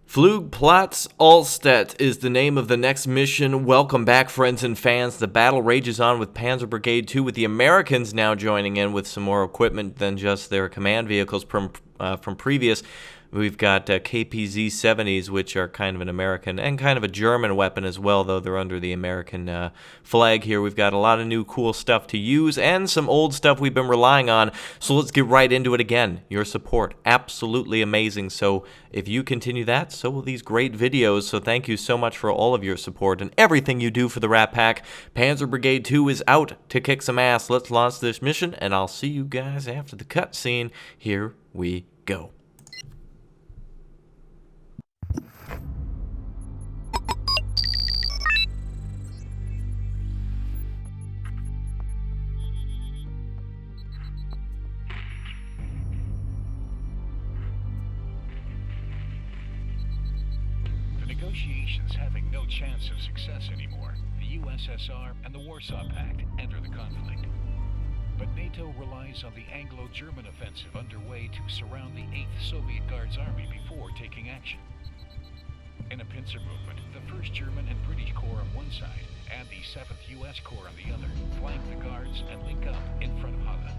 Flugplatz Allstedt is the name of the next mission. Welcome back, friends and fans. The battle rages on with Panzer Brigade 2, with the Americans now joining in with some more equipment than just their command vehicles from previous. We've got KPZ-70s, which are kind of an American and kind of a German weapon as well, though they're under the American flag here. We've got a lot of new cool stuff to use and some old stuff we've been relying on. So let's get right into it again. Your support, absolutely amazing. So if you continue that, so will these great videos. So thank you so much for all of your support and everything you do for the Rat Pack. Panzer Brigade 2 is out to kick some ass. Let's launch this mission, and I'll see you guys after the cutscene. Here we go. Negotiations having no chance of success anymore, the USSR and the Warsaw Pact enter the conflict. But NATO relies on the Anglo-German offensive underway to surround the 8th Soviet Guards Army before taking action. In a pincer movement, the 1st German and British Corps on one side and the 7th US Corps on the other flank the Guards and link up in front of Halle.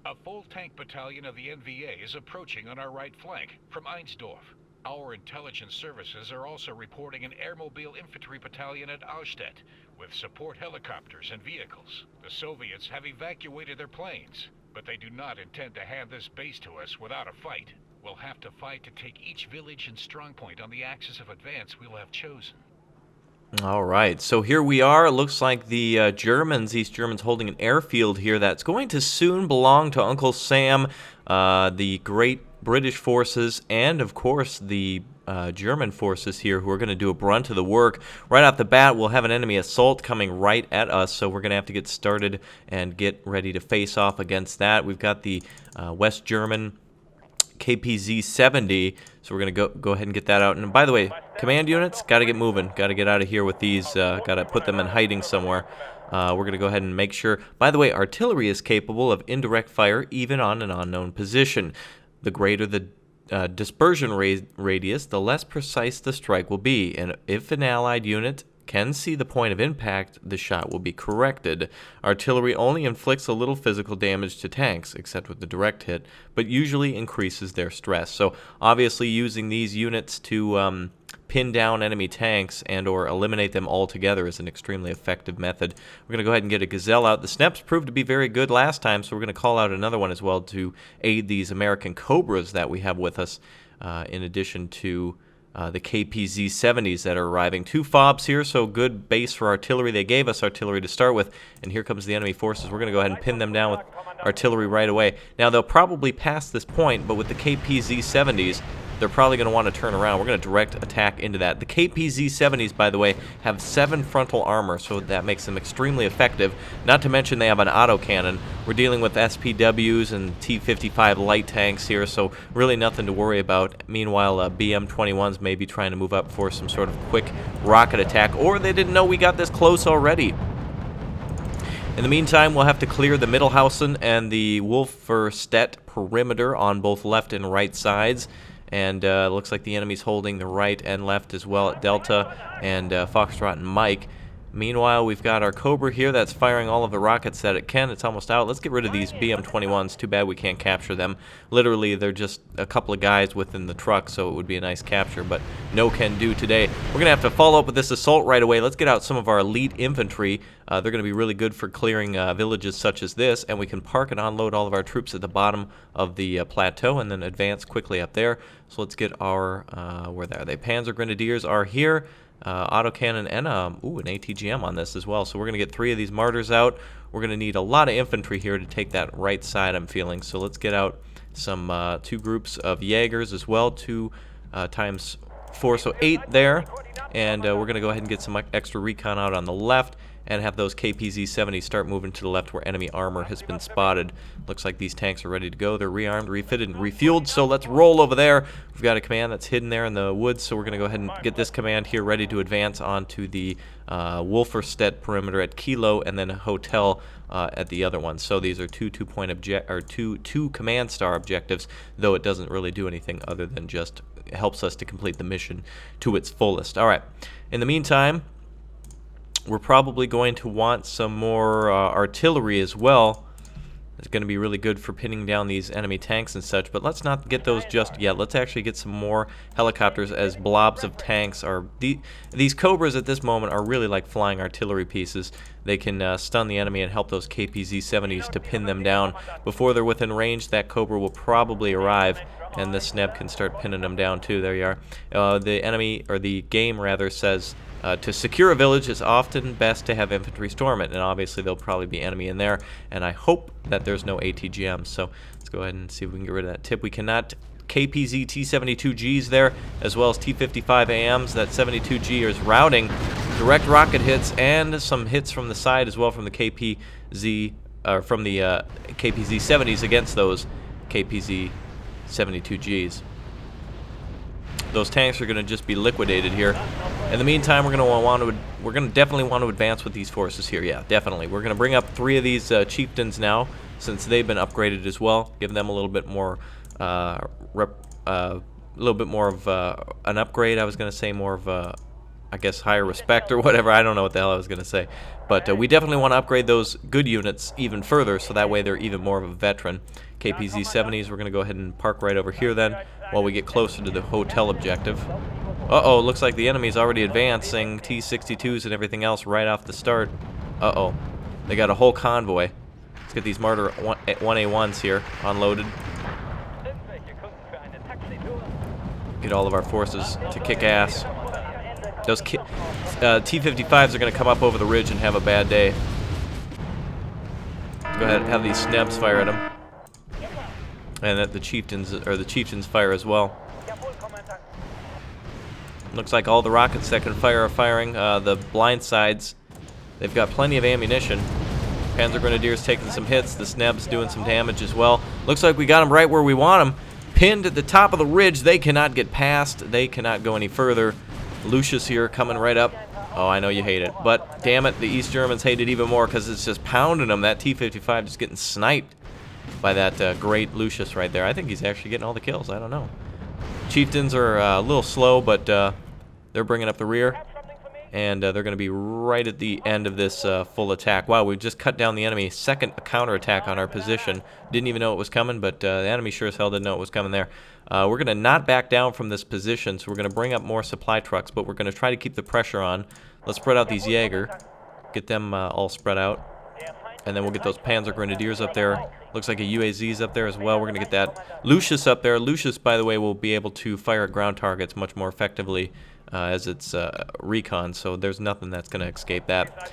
A full tank battalion of the NVA is approaching on our right flank from Einsdorf. Our intelligence services are also reporting an airmobile infantry battalion at Austedt with support helicopters and vehicles. The Soviets have evacuated their planes, but they do not intend to hand this base to us without a fight. We'll have to fight to take each village and strongpoint on the axis of advance we'll have chosen. All right, so here we are. It looks like the Germans, East Germans, holding an airfield here that's going to soon belong to Uncle Sam, the great British forces, and of course the German forces here, who are going to do a brunt of the work. Right off the bat, we'll have an enemy assault coming right at us, so we're going to have to get started and get ready to face off against that. We've got the West German KPZ-70, so we're going to go ahead and get that out. And by the way, command units, got to get moving. Got to get out of here with these. Got to put them in hiding somewhere. We're going to go ahead and make sure. By the way, artillery is capable of indirect fire even on an unknown position. The greater the dispersion radius, the less precise the strike will be. And if an allied unit can see the point of impact, the shot will be corrected. Artillery only inflicts a little physical damage to tanks, except with the direct hit, but usually increases their stress. So obviously using these units to pin down enemy tanks and or eliminate them altogether is an extremely effective method. We're going to go ahead and get a Gazelle out. The Snaps proved to be very good last time, so we're going to call out another one as well to aid these American Cobras that we have with us, in addition to the KPZ-70s that are arriving. 2 FOBs here, so good base for artillery. They gave us artillery to start with, and here comes the enemy forces. We're going to go ahead and pin them down with artillery right away. Now, they'll probably pass this point, but with the KPZ-70s, they're probably going to want to turn around. We're going to direct attack into that. The KPZ-70s, by the way, have 7 frontal armor, so that makes them extremely effective. Not to mention they have an autocannon. We're dealing with SPWs and T-55 light tanks here, so really nothing to worry about. Meanwhile, BM-21s may be trying to move up for some sort of quick rocket attack, or they didn't know we got this close already. In the meantime, we'll have to clear the Mittelhausen and the Wolferstedt perimeter on both left and right sides. And looks like the enemy's holding the right and left as well at Delta and Foxtrot and Mike. Meanwhile, we've got our Cobra here that's firing all of the rockets that it can. It's almost out. Let's get rid of these BM-21s. Too bad we can't capture them. Literally, they're just a couple of guys within the truck, so it would be a nice capture, but no can do today. We're going to have to follow up with this assault right away. Let's get out some of our elite infantry. They're going to be really good for clearing villages such as this, and we can park and unload all of our troops at the bottom of the plateau and then advance quickly up there. So let's get our, where are they? Panzer Grenadiers are here. Autocannon and an ATGM on this as well. So we're going to get 3 of these Martyrs out. We're going to need a lot of infantry here to take that right side, I'm feeling. So let's get out some 2 groups of Jaegers as well, 2 times 4, so 8 there. And we're going to go ahead and get some extra recon out on the left. and have those KPZ-70s start moving to the left where enemy armor has been spotted. Looks like these tanks are ready to go. They're rearmed, refitted, and refueled, so let's roll over there. We've got a command that's hidden there in the woods, so we're going to go ahead and get this command here ready to advance onto the Wolferstedt perimeter at Kilo, and then a hotel at the other one. So these are two command star objectives, though it doesn't really do anything other than just helps us to complete the mission to its fullest. All right. In the meantime, we're probably going to want some more artillery as well. It's going to be really good for pinning down these enemy tanks and such, but let's not get those just yet. Let's actually get some more helicopters as blobs of tanks are... These Cobras at this moment are really like flying artillery pieces. They can stun the enemy and help those KPZ-70s to pin them down. Before they're within range, that Cobra will probably arrive, and the Sneb can start pinning them down too. There you are. The enemy, or the game rather, says... to secure a village, it's often best to have infantry storm it, and obviously there'll probably be enemy in there, and I hope that there's no ATGMs, so let's go ahead and see if we can get rid of that tip. We cannot KPZ T-72Gs there, as well as T-55AMs. That 72G is routing direct rocket hits and some hits from the side as well from the KPZ, from the KPZ-70s against those KPZ-72Gs. Those tanks are going to just be liquidated here. In the meantime, we're going to definitely want to advance with these forces here. Yeah, definitely. We're going to bring up 3 of these chieftains now, since they've been upgraded as well. Give them a little bit more, of an upgrade. I was going to say more of a, I guess, higher respect or whatever. I don't know what the hell I was going to say. But we definitely want to upgrade those good units even further, so that way they're even more of a veteran. KPZ-70s, we're going to go ahead and park right over here then, while we get closer to the hotel objective. Uh-oh, looks like the enemy's already advancing T-62s and everything else right off the start. Uh-oh, they got a whole convoy. Let's get these Martyr 1A1s here unloaded. Get all of our forces to kick ass. Those T-55s are going to come up over the ridge and have a bad day. Go ahead and have these Snebs fire at them. And that the chieftains fire as well. Looks like all the rockets that can fire are firing. The blind sides, they've got plenty of ammunition. Panzer Grenadiers taking some hits. The Snebs doing some damage as well. Looks like we got them right where we want them. Pinned at the top of the ridge. They cannot get past. They cannot go any further. Lucius here coming right up. Oh, I know you hate it. But damn it, the East Germans hate it even more because it's just pounding them. That T-55 just getting sniped by that great Lucius right there. I think he's actually getting all the kills. I don't know. Chieftains are a little slow, but they're bringing up the rear, and they're going to be right at the end of this full attack. Wow, we've just cut down the enemy. Second counterattack on our position. Didn't even know it was coming, but the enemy sure as hell didn't know it was coming there. We're going to not back down from this position, so we're going to bring up more supply trucks, but we're going to try to keep the pressure on. Let's spread out these Jaeger, get them all spread out, and then we'll get those Panzer Grenadiers up there. Looks like a UAZ's up there as well. We're going to get that Lucius up there. Lucius, by the way, will be able to fire at ground targets much more effectively as it's recon, so there's nothing that's going to escape that.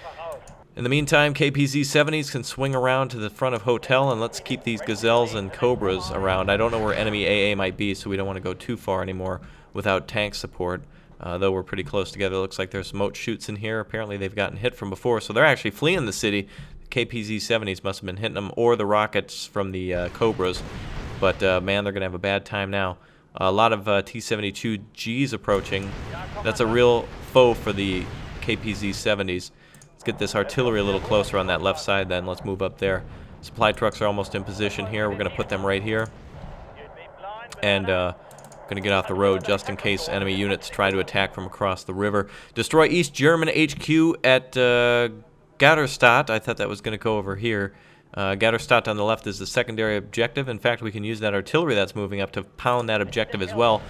In the meantime, KPZ-70s can swing around to the front of Hotel, and let's keep these Gazelles and Cobras around. I don't know where enemy AA might be, so we don't want to go too far anymore without tank support, though we're pretty close together. Looks like there's some moat shoots in here. Apparently they've gotten hit from before, so they're actually fleeing the city. KPZ-70s must have been hitting them, or the rockets from the Cobras. But, man, they're going to have a bad time now. A lot of T-72Gs approaching. That's a real foe for the KPZ-70s. Let's get this artillery a little closer on that left side then. Let's move up there. Supply trucks are almost in position here. We're going to put them right here. And going to get off the road just in case enemy units try to attack from across the river. Destroy East German HQ at Gatterstadt. I thought that was going to go over here. Gatterstadt on the left is the secondary objective. In fact, we can use that artillery that's moving up to pound that objective as well.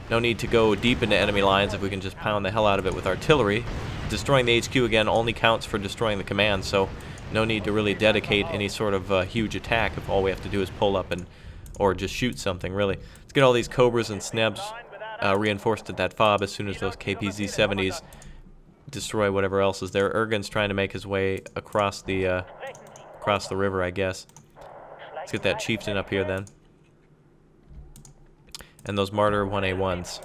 No need to go deep into enemy lines if we can just pound the hell out of it with artillery. Destroying the HQ again only counts for destroying the command, so no need to really dedicate any sort of huge attack if all we have to do is pull up and or just shoot something, really. Let's get all these Cobras and Snebs reinforced at that fob as soon as those KPZ-70s destroy whatever else is there. Ergen's trying to make his way across the river, I guess. Let's get that chieftain up here then. And those Martyr 1A1s.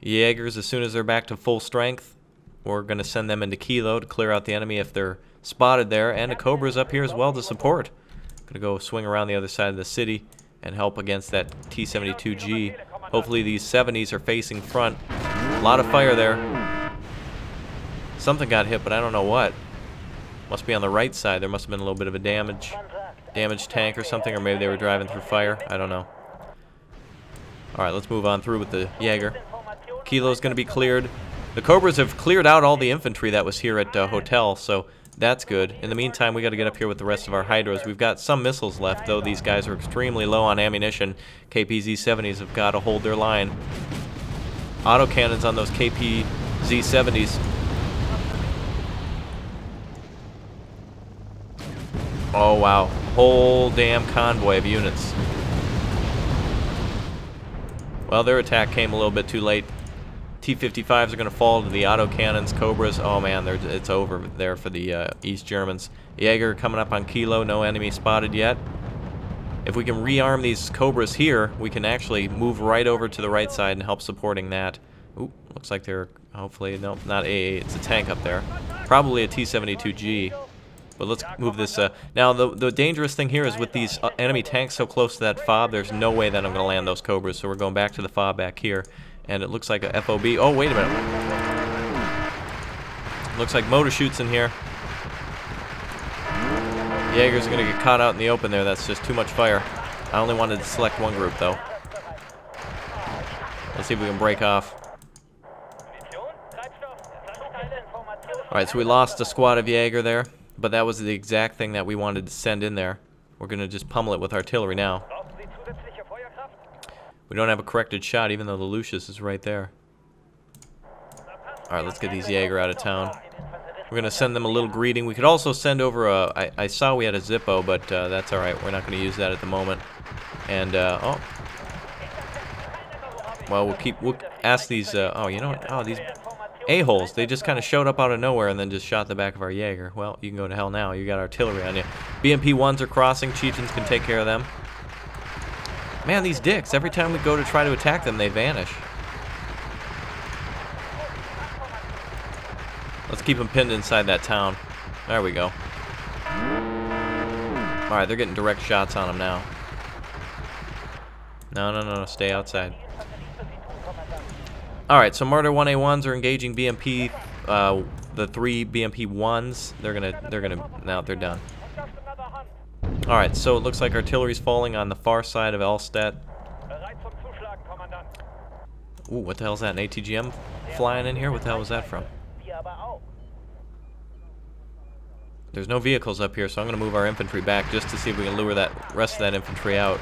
Jaegers, as soon as they're back to full strength, We're going to send them into Kilo to clear out the enemy if they're spotted there. And the Cobra's up here as well to support. Going to go swing around the other side of the city and help against that T-72G. Hopefully these 70s are facing front. A lot of fire there. Something got hit, but I don't know what. Must be on the right side. There must have been a little bit of a damaged tank or something, or maybe they were driving through fire. I don't know. Alright, let's move on through with the Jaeger. Kilo's going to be cleared. The Cobras have cleared out all the infantry that was here at Hotel, so that's good. In the meantime, we got to get up here with the rest of our Hydras. We've got some missiles left, though these guys are extremely low on ammunition. KPZ-70s have got to hold their line. Autocannons on those KPZ-70s. Oh, wow. Whole damn convoy of units. Well, their attack came a little bit too late. T-55s are going to fall to the autocannons. Cobras, oh man, it's over there for the East Germans. Jaeger coming up on Kilo, no enemy spotted yet. If we can rearm these Cobras here, we can actually move right over to the right side and help supporting that. Ooh, looks like they're, hopefully, no, not AA, it's a tank up there. Probably a T-72G. But let's move this. Now, the dangerous thing here is with these enemy tanks so close to that FOB, there's no way that I'm going to land those Cobras. So we're going back to the FOB back here. And it looks like a FOB. Oh, wait a minute. Looks like motor shoots in here. Jaegers are going to get caught out in the open there. That's just too much fire. I only wanted to select one group, though. Let's see if we can break off. Alright, so we lost a squad of Jaeger there. But that was the exact thing that we wanted to send in there. We're going to just pummel it with artillery now. We don't have a corrected shot, even though the Lucius is right there. Alright, let's get these Jaeger out of town. We're going to send them a little greeting. We could also send over a... I saw we had a Zippo, but that's alright. We're not going to use that at the moment. And, oh. Well, we'll ask these... oh, you know what? Oh, these... A-holes, they just kind of showed up out of nowhere and then just shot the back of our Jaeger. Well, you can go to hell now. You got artillery on you. BMP-1s are crossing. Chieftains can take care of them. Man, these dicks, every time we go to try to attack them, they vanish. Let's keep them pinned inside that town. There we go. Alright, they're getting direct shots on them now. No, stay outside. Alright, so Martyr 1A1s are engaging BMP, the 3 BMP-1s. Now they're done. Alright, so it looks like artillery's falling on the far side of Elstedt. Ooh, what the hell is that, an ATGM flying in here? What the hell was that from? There's no vehicles up here, so I'm going to move our infantry back just to see if we can lure that rest of that infantry out.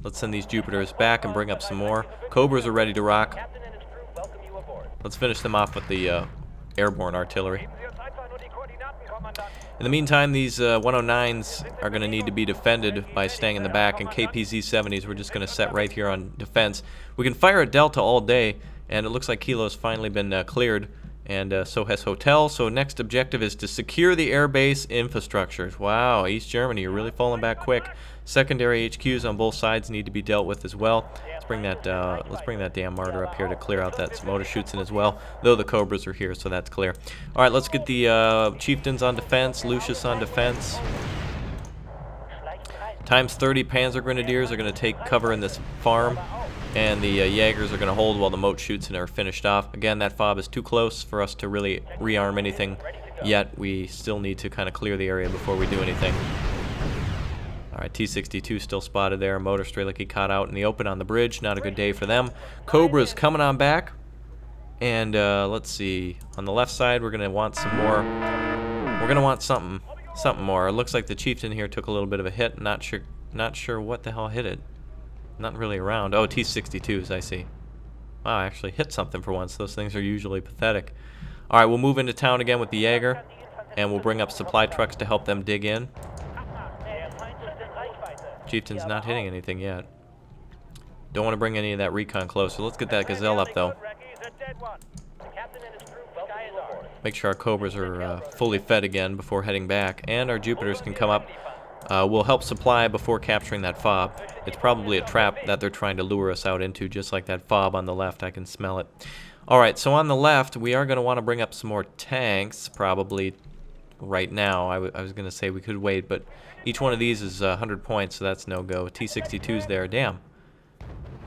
Let's send these Jupiters back and bring up some more. Cobras are ready to rock. Let's finish them off with the airborne artillery. In the meantime, these 109s are going to need to be defended by staying in the back, and KPZ-70s we're just going to set right here on defense. We can fire at Delta all day, and it looks like Kilo's finally been cleared, and so has Hotel. So next objective is to secure the airbase infrastructure. Wow, East Germany, you're really falling back quick. Secondary HQs on both sides need to be dealt with as well. Let's bring that damn Martyr up here to clear out that motor shoots in as well. Though the Cobras are here, so that's clear. All right, let's get the Chieftains on defense, Lucius on defense. Times 30 Panzer Grenadiers are going to take cover in this farm, and the Jaegers are going to hold while the moat shoots and are finished off. Again, that FOB is too close for us to really rearm anything yet. We still need to kind of clear the area before we do anything. Alright, T-62 still spotted there. Motor Strelicky caught out in the open on the bridge. Not a good day for them. Cobra's coming on back. And let's see. On the left side, we're going to want some more. We're going to want something more. It looks like the Chieftain here took a little bit of a hit. Not sure what the hell hit it. Not really around. Oh, T-62s, I see. Wow, I actually hit something for once. Those things are usually pathetic. Alright, we'll move into town again with the Jaeger. And we'll bring up supply trucks to help them dig in. Chieftain's not hitting anything yet. Don't want to bring any of that recon closer. Let's get that Gazelle up, though. Make sure our Cobras are fully fed again before heading back. And our Jupiters can come up. We'll help supply before capturing that FOB. It's probably a trap that they're trying to lure us out into, just like that FOB on the left. I can smell it. Alright, so on the left, we are going to want to bring up some more tanks, probably right now. I was going to say we could wait, but each one of these is 100 points, so that's no go. T-62's there. Damn.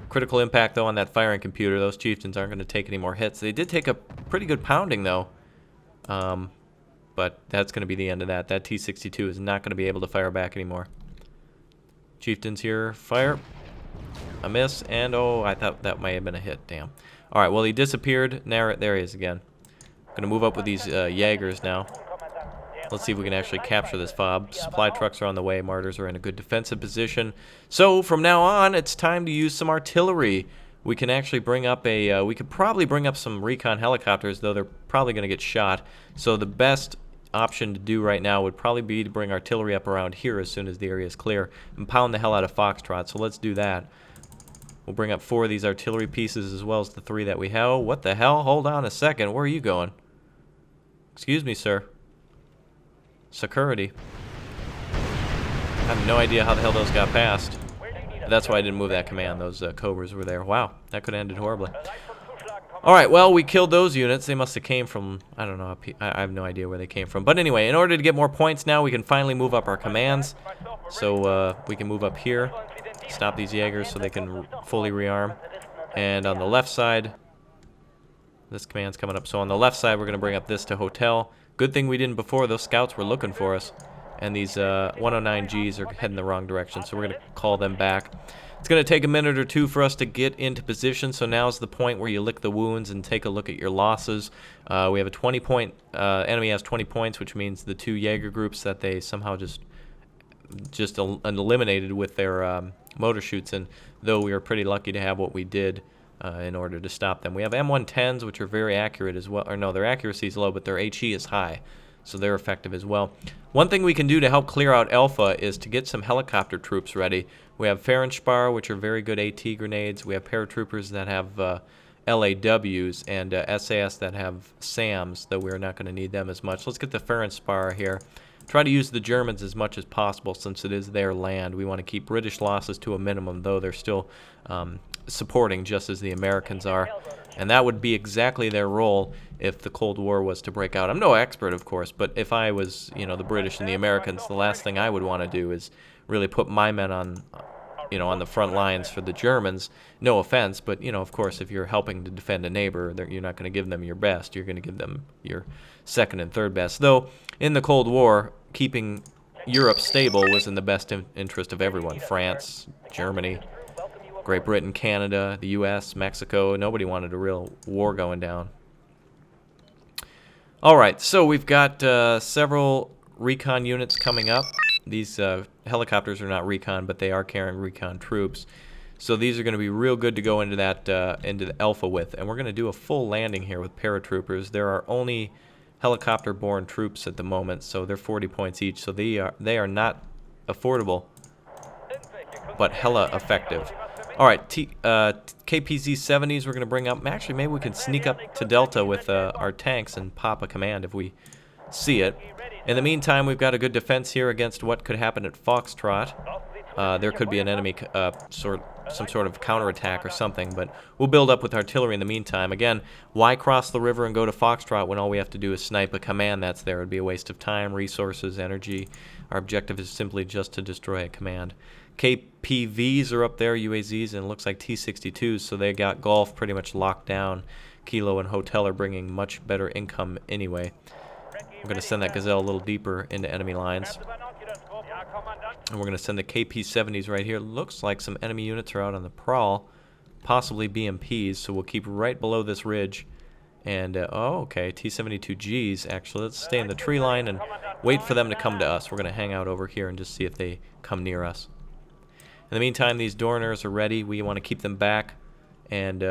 Critical impact, though, on that firing computer. Those chieftains aren't going to take any more hits. They did take a pretty good pounding, though. But that's going to be the end of that. That T-62 is not going to be able to fire back anymore. Chieftains here, fire. A miss, and oh, I thought that might have been a hit. Damn. Alright, well, he disappeared. Now, there he is again. Going to move up with these Jaegers now. Let's see if we can actually capture this fob. Supply trucks are on the way. Martyrs are in a good defensive position. So, from now on, it's time to use some artillery. We can actually bring up a... we could probably bring up some recon helicopters, though they're probably going to get shot. So, the best option to do right now would probably be to bring artillery up around here as soon as the area is clear and pound the hell out of Foxtrot. So, let's do that. We'll bring up 4 of these artillery pieces as well as the 3 that we have. Oh, what the hell? Hold on a second. Where are you going? Excuse me, sir. Security. I have no idea how the hell those got past. That's why I didn't move that command. Those Cobras were there. Wow, that could have ended horribly. Alright, well, we killed those units. They must have came from, I don't know, I have no idea where they came from. But anyway, in order to get more points now, we can finally move up our commands. So we can move up here, stop these Jaegers so they can fully rearm. And on the left side, this command's coming up. So on the left side, we're going to bring up this to Hotel. Good thing we didn't before. Those scouts were looking for us. And these 109Gs are heading the wrong direction, so we're going to call them back. It's going to take a minute or two for us to get into position, so now's the point where you lick the wounds and take a look at your losses. We have a 20-point, enemy has 20 points, which means the 2 Jaeger groups that they somehow just eliminated with their motor chutes, and though we were pretty lucky to have what we did in order to stop them. We have M110s, which are very accurate as well. Or no, their accuracy is low, but their HE is high, so they're effective as well. One thing we can do to help clear out Alpha is to get some helicopter troops ready. We have Ferenspar, which are very good AT grenades. We have paratroopers that have LAWs, and SAS that have SAMs, though we're not going to need them as much. Let's get the Ferenspar here. Try to use the Germans as much as possible since it is their land. We want to keep British losses to a minimum, though they're still supporting just as the Americans are. And that would be exactly their role if the Cold War was to break out. I'm no expert, of course, but if I was, you know, the British and the Americans, the last thing I would want to do is really put my men on, you know, on the front lines for the Germans. No offense, but, you know, of course, if you're helping to defend a neighbor, you're not going to give them your best. You're going to give them your second and third best. Though, in the Cold War, keeping Europe stable was in the best interest of everyone. France, Germany, Great Britain, Canada, the U.S., Mexico. Nobody wanted a real war going down. All right, so we've got several recon units coming up. These helicopters are not recon, but they are carrying recon troops. So these are going to be real good to go into that into the Alpha with. And we're going to do a full landing here with paratroopers. There are only helicopter-borne troops at the moment, so they're 40 points each. So they are not affordable, but hella effective. All right, KPZ-70s we're going to bring up. Actually, maybe we can sneak up to Delta with our tanks and pop a command if we see it. In the meantime, we've got a good defense here against what could happen at Foxtrot. There could be an enemy, some sort of counterattack or something, but we'll build up with artillery in the meantime. Again, why cross the river and go to Foxtrot when all we have to do is snipe a command that's there? It would be a waste of time, resources, energy. Our objective is simply just to destroy a command. KPVs are up there, UAZs, and it looks like T-62s, so they got Golf pretty much locked down. Kilo and Hotel are bringing much better income anyway. I'm going to send that Gazelle a little deeper into enemy lines. And we're going to send the KP-70s right here. Looks like some enemy units are out on the prowl, possibly BMPs, so we'll keep right below this ridge. And, oh, okay, T-72Gs, actually. Let's stay in the tree line and wait for them to come to us. We're going to hang out over here and just see if they come near us. In the meantime, these Dorners are ready. We want to keep them back. And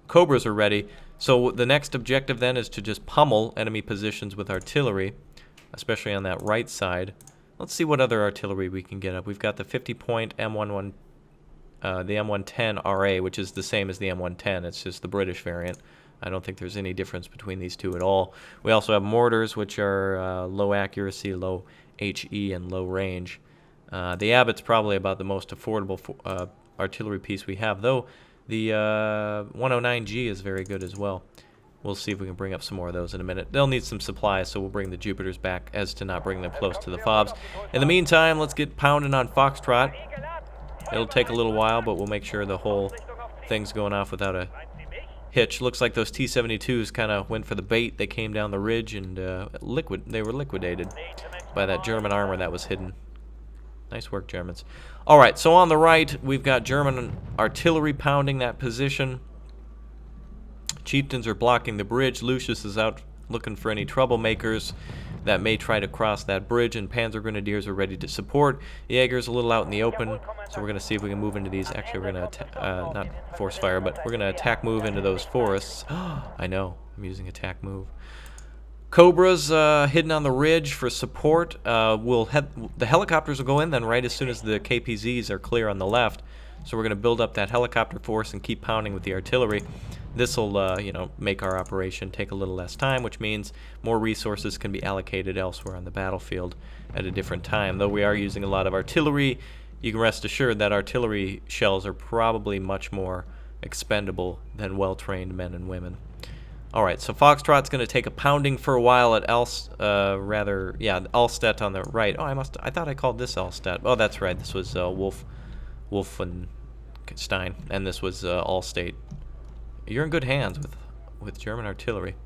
Cobras are ready. So the next objective then is to just pummel enemy positions with artillery, especially on that right side. Let's see what other artillery we can get up. We've got the 50-point M11, the M110 RA, which is the same as the M110. It's just the British variant. I don't think there's any difference between these two at all. We also have mortars, which are low accuracy, low HE, and low range. The Abbott's probably about the most affordable artillery piece we have, though the 109G is very good as well. We'll see if we can bring up some more of those in a minute. They'll need some supplies, so we'll bring the Jupiters back as to not bring them close to the fobs. In the meantime, let's get pounding on Foxtrot. It'll take a little while, but we'll make sure the whole thing's going off without a hitch. Looks like those T-72s kind of went for the bait. They came down the ridge and they were liquidated by that German armor that was hidden. Nice work, Germans. All right, so on the right, we've got German artillery pounding that position. Chieftains are blocking the bridge. Lucius is out looking for any troublemakers that may try to cross that bridge, and Panzer Grenadiers are ready to support. Jaeger's a little out in the open, so we're going to see if we can move into these. Actually, we're going to not force fire, but we're going to attack move into those forests. I know, I'm using attack move. Cobra's hidden on the ridge for support. The helicopters will go in then right as soon as the KPZs are clear on the left. So we're going to build up that helicopter force and keep pounding with the artillery. This will, you know, make our operation take a little less time, which means more resources can be allocated elsewhere on the battlefield at a different time. Though we are using a lot of artillery, you can rest assured that artillery shells are probably much more expendable than well-trained men and women. All right, so Foxtrot's going to take a pounding for a while at Allstedt on the right. Oh, I thought I called this Allstedt. Oh, that's right. This was Wolfenstein, and this was Allstate. You're in good hands with German artillery,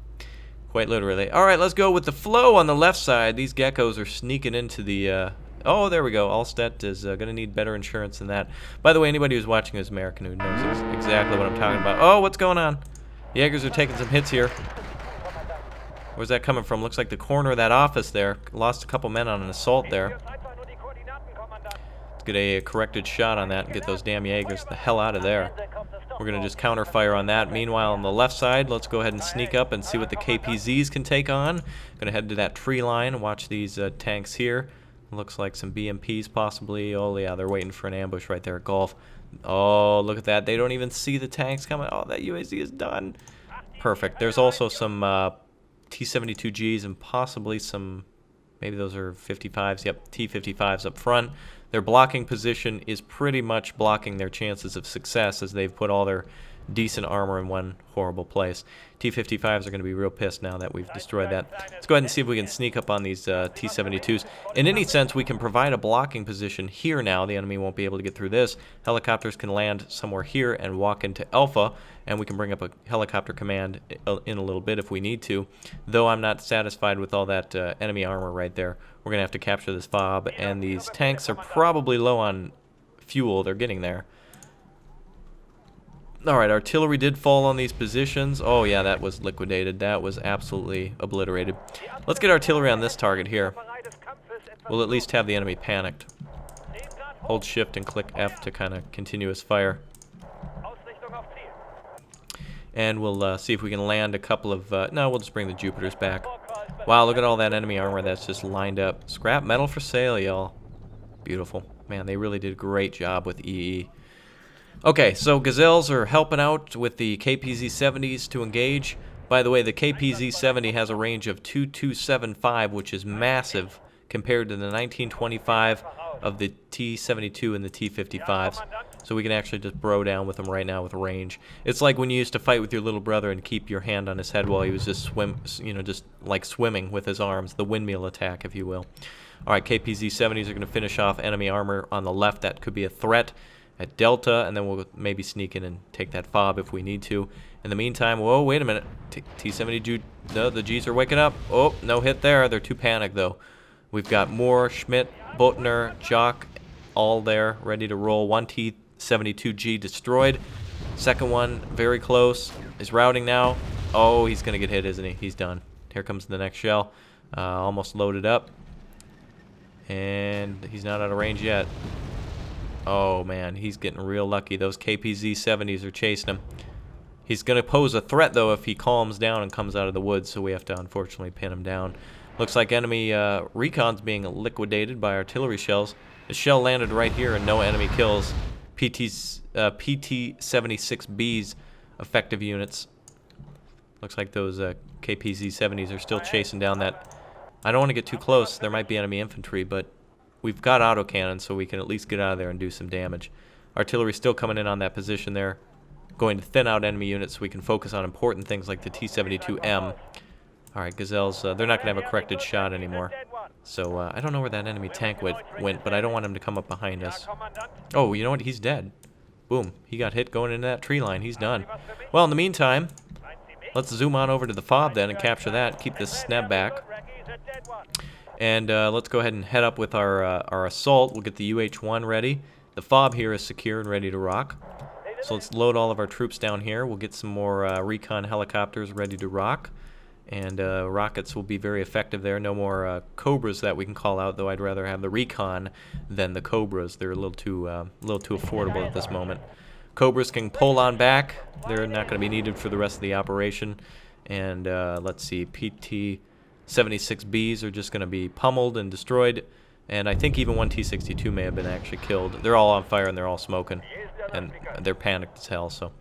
quite literally. All right, let's go with the flow on the left side. These geckos are sneaking into the. Oh, there we go. Allstedt is going to need better insurance than that. By the way, anybody who's watching is American who knows exactly what I'm talking about. Oh, what's going on? Jaegers are taking some hits here. Where's that coming from? Looks like the corner of that office there. Lost a couple men on an assault there. Let's get a corrected shot on that and get those damn Jaegers the hell out of there. We're going to just counterfire on that. Meanwhile, on the left side, let's go ahead and sneak up and see what the KPZs can take on. Going to head to that tree line and watch these tanks here. Looks like some BMPs possibly. Oh, yeah, they're waiting for an ambush right there at Gulf. Oh, look at that. They don't even see the tanks coming. Oh, that UAZ is done. Perfect. There's also some T-72Gs and possibly some, maybe those are 55s. Yep, T-55s up front. Their blocking position is pretty much blocking their chances of success as they've put all their decent armor in one horrible place. T-55s are going to be real pissed now that we've destroyed that. Let's go ahead and see if we can sneak up on these T-72s. In any sense, we can provide a blocking position here now. The enemy won't be able to get through this. Helicopters can land somewhere here and walk into Alpha, and we can bring up a helicopter command in a little bit if we need to. Though I'm not satisfied with all that enemy armor right there. We're going to have to capture this FOB, and these tanks are probably low on fuel. They're getting there. Alright, artillery did fall on these positions. Oh yeah, that was liquidated. That was absolutely obliterated. Let's get artillery on this target here. We'll at least have the enemy panicked. Hold shift and click F to kind of continuous fire. And we'll see if we can land a couple of... no, we'll just bring the Jupiters back. Wow, look at all that enemy armor that's just lined up. Scrap metal for sale, y'all. Beautiful. Man, they really did a great job with EE. Okay, so Gazelles are helping out with the KPZ-70s to engage. By the way, the KPZ-70 has a range of 2275, which is massive compared to the 1925 of the T-72 and the T-55s. So we can actually just bro down with them right now with range. It's like when you used to fight with your little brother and keep your hand on his head while he was just just like swimming with his arms, the windmill attack, if you will. All right, KPZ-70s are going to finish off enemy armor on the left. That could be a threat at Delta, and then we'll maybe sneak in and take that FOB if we need to. In the meantime, whoa, wait a minute. T-70, no, the Gs are waking up. Oh, no hit there. They're too panicked, though. We've got Moore, Schmidt, Botner, Jock, all there, ready to roll. One T-72G destroyed. Second one, very close, is routing now. Oh, he's going to get hit, isn't he? He's done. Here comes the next shell. Almost loaded up. And he's not out of range yet. Oh, man, he's getting real lucky. Those KPZ-70s are chasing him. He's going to pose a threat, though, if he calms down and comes out of the woods, so we have to, unfortunately, pin him down. Looks like enemy recon's being liquidated by artillery shells. The shell landed right here and no enemy kills. PT-76B's effective units. Looks like those KPZ-70s are still chasing down that. I don't want to get too close. There might be enemy infantry, but we've got autocannons, so we can at least get out of there and do some damage. Artillery still coming in on that position there. going to thin out enemy units so we can focus on important things like the T-72M. Alright, Gazelles, they're not going to have a corrected shot anymore. So, I don't know where that enemy tank went, but I don't want him to come up behind us. Oh, you know what? He's dead. Boom. He got hit going into that tree line. He's done. Well, in the meantime, let's zoom on over to the fob then and capture that. Keep this sneb back. And let's go ahead and head up with our assault. We'll get the UH-1 ready. The fob here is secure and ready to rock. So let's load all of our troops down here. We'll get some more recon helicopters ready to rock. And rockets will be very effective there. No more Cobras that we can call out, though I'd rather have the recon than the Cobras. They're a little too affordable at this moment. Cobras can pull on back. They're not going to be needed for the rest of the operation. And let's see, PT-76Bs are just going to be pummeled and destroyed. And I think even one T-62 may have been actually killed. They're all on fire and they're all smoking. And they're panicked as hell, so...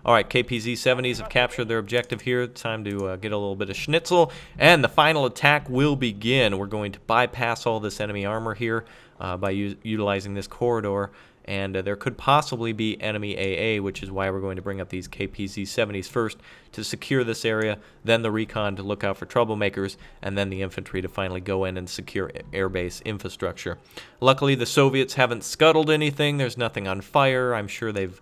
Alright, KPZ-70s have captured their objective here. Time to get a little bit of schnitzel. And the final attack will begin. We're going to bypass all this enemy armor here by utilizing this corridor. And there could possibly be enemy AA, which is why we're going to bring up these KPZ-70s first to secure this area, then the recon to look out for troublemakers, and then the infantry to finally go in and secure airbase infrastructure. Luckily, the Soviets haven't scuttled anything. There's nothing on fire. I'm sure they've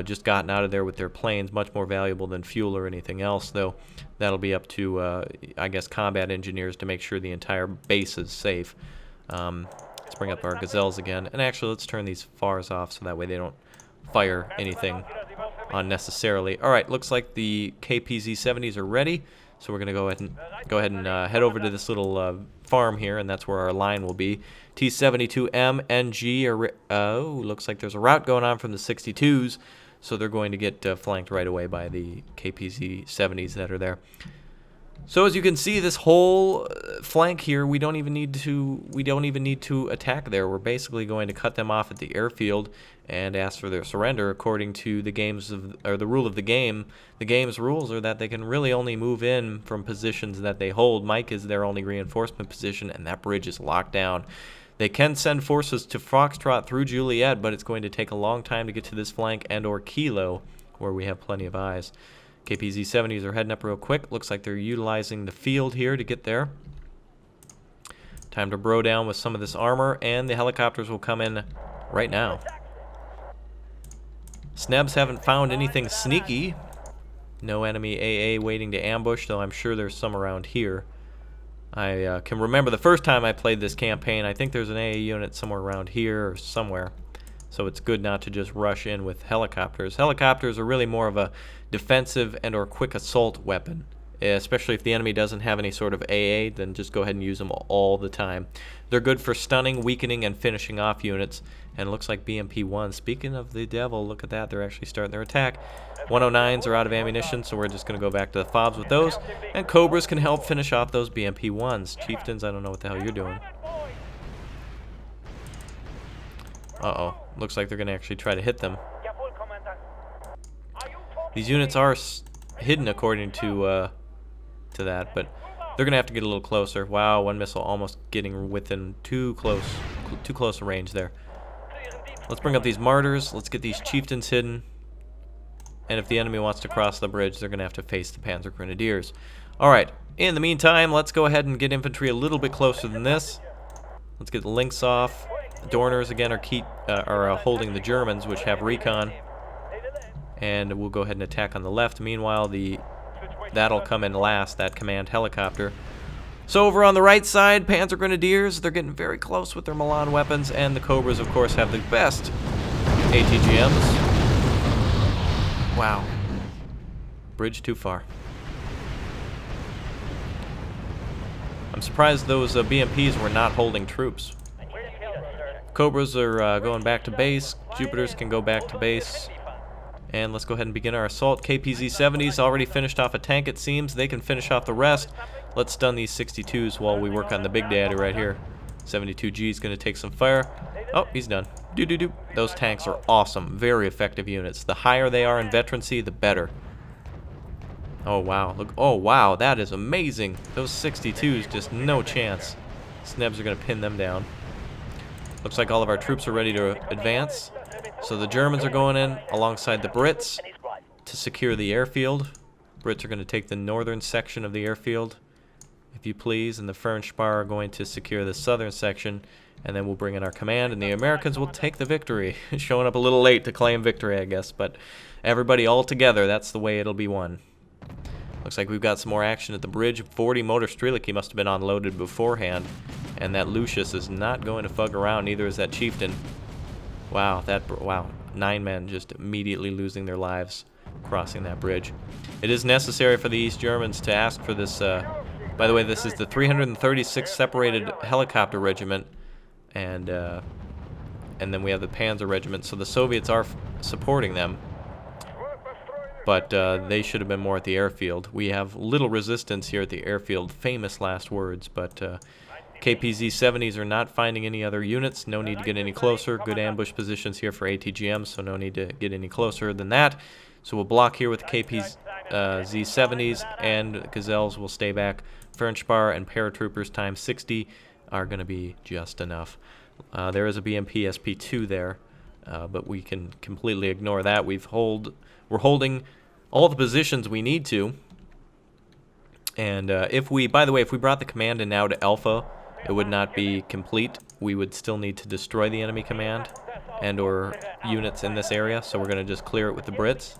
just gotten out of there with their planes, much more valuable than fuel or anything else, though that'll be up to, I guess, combat engineers to make sure the entire base is safe. Let's bring up our Gazelles again, and actually let's turn these FARs off so that way they don't fire anything unnecessarily. Alright, looks like the KPZ-70s are ready, so we're going to go ahead and head over to this little farm here, and that's where our line will be. T-72M, NG, looks like there's a route going on from the 62s, so they're going to get flanked right away by the KPZ-70s that are there. So as you can see, this whole flank here, we don't even need to attack there. We're basically going to cut them off at the airfield and ask for their surrender according to the the rule of the game. The game's rules are that they can really only move in from positions that they hold. Mike is their only reinforcement position, and that bridge is locked down. They can send forces to Foxtrot through Juliet, but it's going to take a long time to get to this flank and or Kilo, where we have plenty of eyes. KPZ-70s are heading up real quick. Looks like they're utilizing the field here to get there. Time to bro down with some of this armor, and the helicopters will come in right now. Snebs haven't found anything sneaky. No enemy AA waiting to ambush, though I'm sure there's some around here. I can remember the first time I played this campaign, I think there's an AA unit somewhere around here or somewhere. So it's good not to just rush in with helicopters. Helicopters are really more of a defensive and or quick assault weapon. Especially if the enemy doesn't have any sort of AA, then just go ahead and use them all the time. They're good for stunning, weakening, and finishing off units. And it looks like BMP-1. Speaking of the devil, look at that. They're actually starting their attack. 109s are out of ammunition, so we're just going to go back to the FOBs with those. And Cobras can help finish off those BMP-1s. Chieftains, I don't know what the hell you're doing. Uh-oh. Looks like they're going to actually try to hit them. These units are hidden according to that, but they're going to have to get a little closer. Wow, one missile almost getting within too close a range there. Let's bring up these martyrs. Let's get these chieftains hidden. And if the enemy wants to cross the bridge, they're going to have to face the Panzer Grenadiers. Alright, in the meantime, let's go ahead and get infantry a little bit closer than this. Let's get the links off. Dorners again are holding the Germans, which have recon, and we'll go ahead and attack on the left. Meanwhile, that'll come in last, that command helicopter. So over on the right side, Panzer Grenadiers, they're getting very close with their Milan weapons, and the Cobras, of course, have the best ATGMs. Wow, bridge too far. I'm surprised those BMPs were not holding troops. Cobras are going back to base. Jupiters can go back to base. And let's go ahead and begin our assault. KPZ-70's already finished off a tank, it seems. They can finish off the rest. Let's stun these 62s while we work on the big daddy right here. 72G is going to take some fire. Oh, he's done. Doo-doo-doo. Those tanks are awesome. Very effective units. The higher they are in veterancy, the better. Oh, wow. Look. Oh, wow. That is amazing. Those 62s, just no chance. Snebs are going to pin them down. Looks like all of our troops are ready to advance. So the Germans are going in alongside the Brits. to secure the airfield. Brits are going to take the northern section of the airfield, if you please, and the Fernspar are going to secure the southern section, and then we'll bring in our command, and the Americans will take the victory. Showing up a little late to claim victory, I guess, but everybody all together, that's the way it'll be won. Looks like we've got some more action at the bridge. 40 motor Strelicky must have been unloaded beforehand, and that Lucius is not going to fug around, neither is that Chieftain. Wow, wow, 9 men just immediately losing their lives crossing that bridge. It is necessary for the East Germans to ask for this, by the way, this is the 336th Separated Helicopter Regiment, and then we have the Panzer Regiment, so the Soviets are supporting them, but they should have been more at the airfield. We have little resistance here at the airfield, famous last words, but KPZ-70s are not finding any other units. No need to get any closer. Good ambush positions here for ATGMs, so no need to get any closer than that. So we'll block here with KPZ-70s, and Gazelles will stay back. Fernspar and paratroopers times 60 are going to be just enough. There is a BMP SP2 there, but we can completely ignore that. We're holding all the positions we need to. And by the way, if we brought the command in now to Alpha, it would not be complete. We would still need to destroy the enemy command and or units in this area, so we're going to just clear it with the Brits.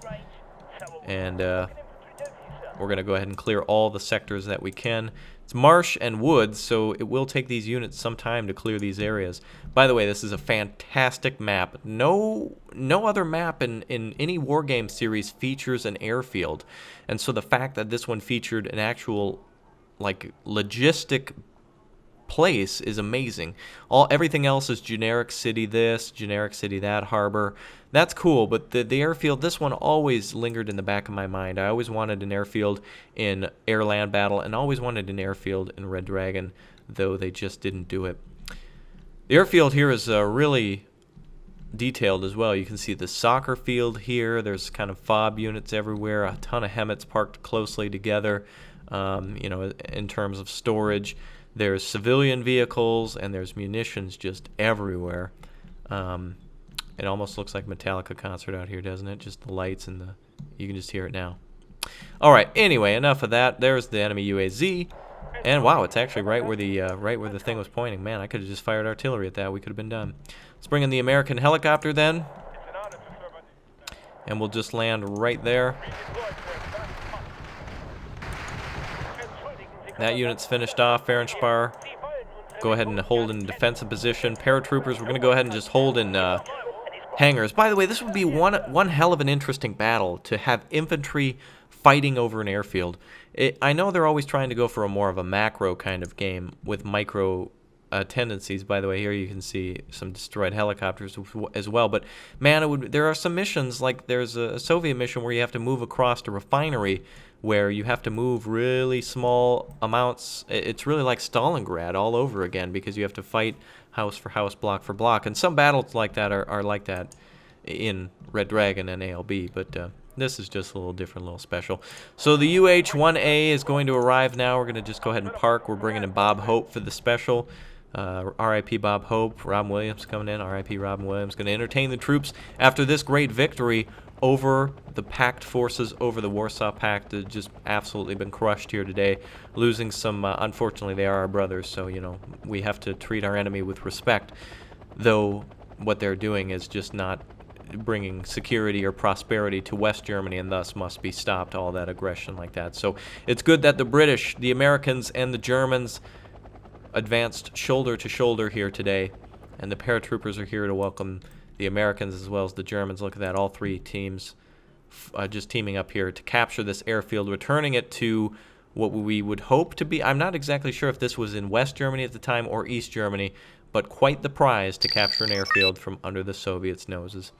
And we're going to go ahead and clear all the sectors that we can. It's marsh and woods, so it will take these units some time to clear these areas. By the way, this is a fantastic map. No other map in any Wargame series features an airfield. And so the fact that this one featured an actual, like, logistic place is amazing. Everything else is generic city this, generic city that, harbor. That's cool, but the airfield, this one always lingered in the back of my mind. I always wanted an airfield in air-land battle, and always wanted an airfield in Red Dragon, though they just didn't do it. The airfield here is really detailed as well. You can see the soccer field here. There's kind of FOB units everywhere, a ton of HEMETs parked closely together, you know, in terms of storage. There's civilian vehicles, and there's munitions just everywhere. It almost looks like Metallica concert out here, doesn't it? Just the lights and you can just hear it now. All right. Anyway, enough of that. There's the enemy UAZ, and wow, it's actually right where the thing was pointing. Man, I could have just fired artillery at that. We could have been done. Let's bring in the American helicopter then, and we'll just land right there. That unit's finished off. Fernspar, go ahead and hold in defensive position. Paratroopers, we're going to go ahead and just hold in hangars. By the way, this would be one hell of an interesting battle, to have infantry fighting over an airfield. I know they're always trying to go for more of a macro kind of game with micro tendencies. By the way, here you can see some destroyed helicopters as well. But man, there are some missions, like there's a Soviet mission where you have to move across a refinery, where you have to move really small amounts. It's really like Stalingrad all over again, because you have to fight house for house, block for block. And some battles like that are like that in Red Dragon and ALB, but this is just a little different, little special. So the UH-1A is going to arrive now. We're going to just go ahead and park. We're bringing in Bob Hope for the special. R.I.P. Bob Hope. Robin Williams coming in. R.I.P. Robin Williams. Going to entertain the troops after this great victory over the Pact forces, over the Warsaw Pact. They've just absolutely been crushed here today, losing some, unfortunately they are our brothers, so, you know, we have to treat our enemy with respect, though what they're doing is just not bringing security or prosperity to West Germany, and thus must be stopped, all that aggression like that. So it's good that the British, the Americans, and the Germans advanced shoulder to shoulder here today, and the paratroopers are here to welcome the Americans as well as the Germans. Look at that, all three teams just teaming up here to capture this airfield, returning it to what we would hope to be. I'm not exactly sure if this was in West Germany at the time or East Germany, but quite the prize to capture an airfield from under the Soviets' noses.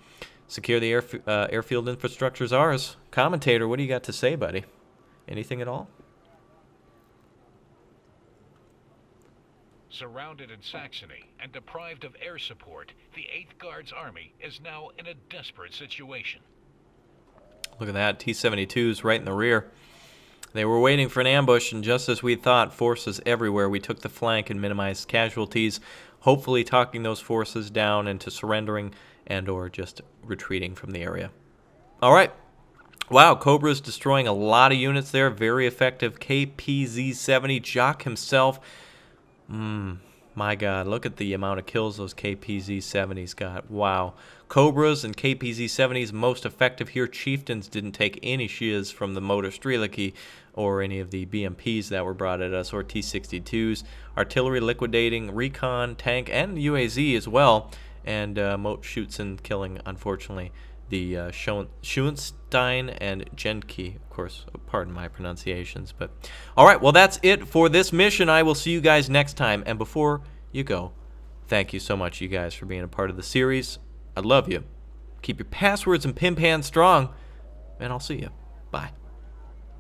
Secure the airfield infrastructure is ours. Commentator, what do you got to say, buddy? Anything at all? Surrounded in Saxony and deprived of air support, the 8th Guards Army is now in a desperate situation. Look at that, T-72s right in the rear. They were waiting for an ambush, and just as we thought, forces everywhere. We took the flank and minimized casualties, hopefully talking those forces down into surrendering and or just retreating from the area. All right, Wow, Cobra's destroying a lot of units there. Very effective. KPZ-70, Jock himself. My God, look at the amount of kills those KPZ-70s got. Wow. Cobras and KPZ-70s most effective here. Chieftains didn't take any shias from the Motor Streliki or any of the BMPs that were brought at us, or T-62s. Artillery liquidating, recon, tank, and UAZ as well. And Moat shoots and killing, unfortunately, the Schoenstein and Genki, of course, pardon my pronunciations. But all right, well, that's it for this mission. I will see you guys next time. And before you go, thank you so much, you guys, for being a part of the series. I love you. Keep your passwords and pin pans strong, and I'll see you. Bye.